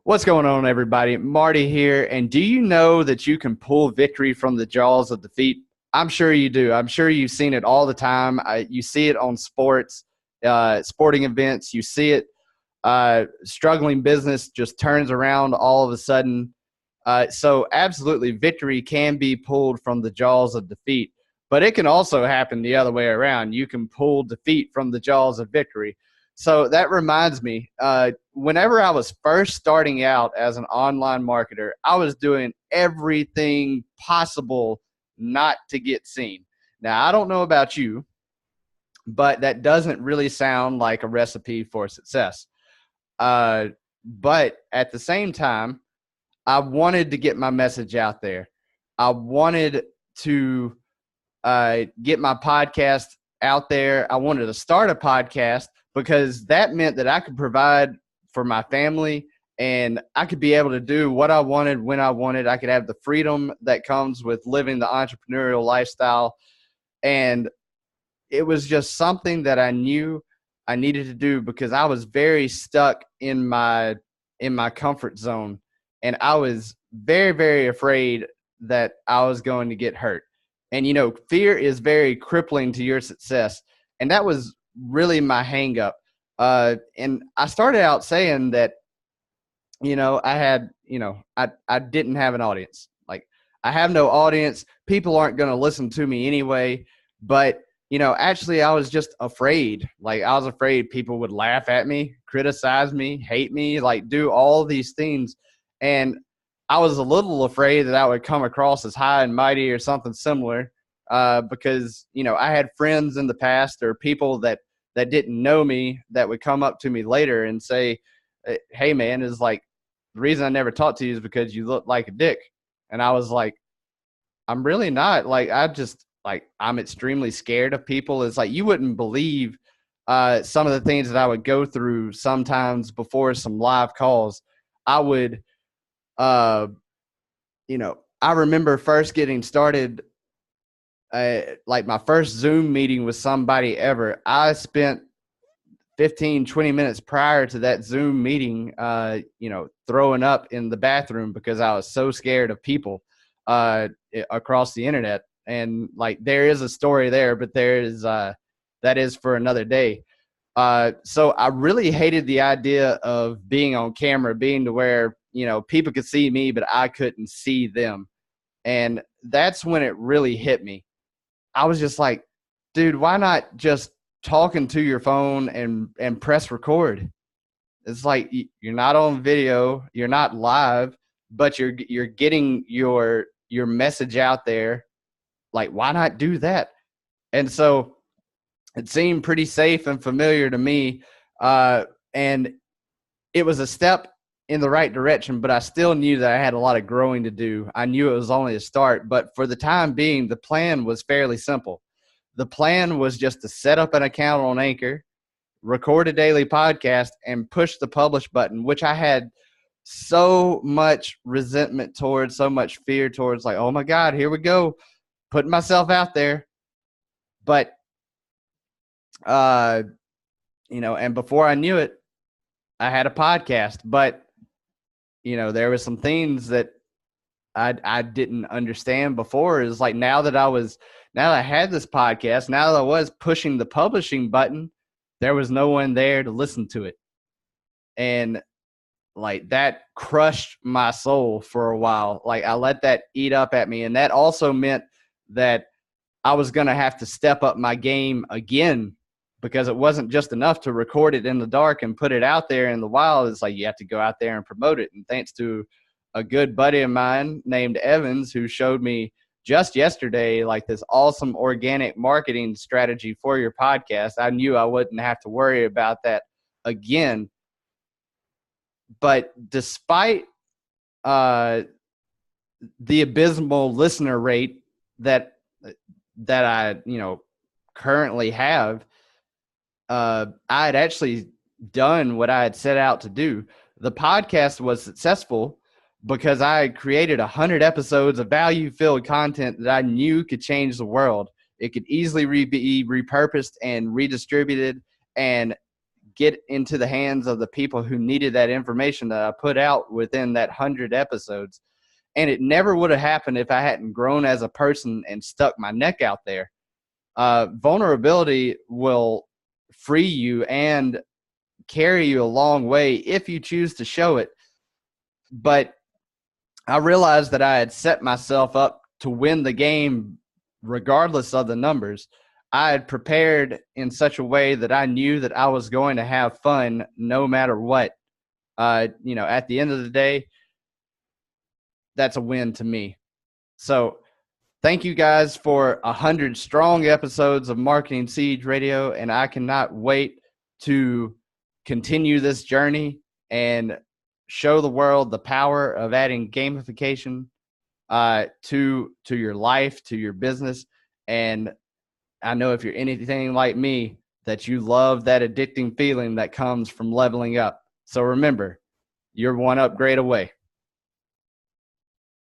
What's going on, everybody? Marty here. And do you know that you can pull victory from the jaws of defeat? I'm sure you do. I'm sure you've seen it all the time. You see it on sporting events. You see it. Struggling business just turns around all of a sudden. So absolutely, victory can be pulled from the jaws of defeat. But it can also happen the other way around. You can pull defeat from the jaws of victory. So that reminds me, whenever I was first starting out as an online marketer, I was doing everything possible not to get seen. Now, I don't know about you, but that doesn't really sound like a recipe for success. But at the same time, I wanted to get my message out there. I wanted to get my podcast out there. I wanted to start a podcast because that meant that I could provide for my family and I could be able to do what I wanted when I wanted. I could have the freedom that comes with living the entrepreneurial lifestyle. And it was just something that I knew I needed to do because I was very stuck in my comfort zone. And I was very, very afraid that I was going to get hurt. And, fear is very crippling to your success. And that was really my hang up. And I started out saying that, I didn't have an audience. Like, I have no audience. People aren't going to listen to me anyway. But, actually I was just afraid. Like, I was afraid people would laugh at me, criticize me, hate me, like do all these things. And I was a little afraid that I would come across as high and mighty or something similar because, I had friends in the past or people that didn't know me that would come up to me later and say, hey, man, is like, the reason I never talked to you is because you look like a dick. And I was like, I'm really not. Like, I'm extremely scared of people. It's like, you wouldn't believe some of the things that I would go through sometimes before some live calls. I would, I remember first getting started, like my first Zoom meeting with somebody ever. I spent 15, 20 minutes prior to that Zoom meeting, throwing up in the bathroom because I was so scared of people across the internet. And like, there is a story there, but that is for another day. So I really hated the idea of being on camera, being to where, people could see me, but I couldn't see them. And that's when it really hit me. I was just like, dude, why not just talking to your phone and press record? It's like, you're not on video, you're not live, but you're getting your message out there. Like, why not do that? And so it seemed pretty safe and familiar to me. And it was a step in the right direction, but I still knew that I had a lot of growing to do. I knew it was only a start, but for the time being, the plan was fairly simple. The plan was just to set up an account on Anchor, record a daily podcast, and push the publish button, which I had so much resentment towards, so much fear towards, like, oh my God, here we go, putting myself out there. But, and before I knew it, I had a podcast, but there was some things that I didn't understand before. Is like, now that I had this podcast, now that I was pushing the publishing button, there was no one there to listen to it. And like, that crushed my soul for a while. Like, I let that eat up at me. And that also meant that I was going to have to step up my game again, because it wasn't just enough to record it in the dark and put it out there in the wild. It's like, you have to go out there and promote it. And thanks to a good buddy of mine named Evans, who showed me just yesterday, like, this awesome organic marketing strategy for your podcast, I knew I wouldn't have to worry about that again. But despite the abysmal listener rate that I, currently have, I had actually done what I had set out to do. The podcast was successful because I had created 100 episodes of value-filled content that I knew could change the world. It could easily be repurposed and redistributed and get into the hands of the people who needed that information that I put out within that 100 episodes. And it never would have happened if I hadn't grown as a person and stuck my neck out there. Vulnerability will free you and carry you a long way if you choose to show it. But I realized that I had set myself up to win the game regardless of the numbers. I had prepared in such a way that I knew that I was going to have fun no matter what. At the end of the day, that's a win to me. So thank you guys for 100 strong episodes of Marketing Siege Radio, and I cannot wait to continue this journey and show the world the power of adding gamification to your life, to your business. And I know if you're anything like me, that you love that addicting feeling that comes from leveling up. So remember, you're one upgrade away.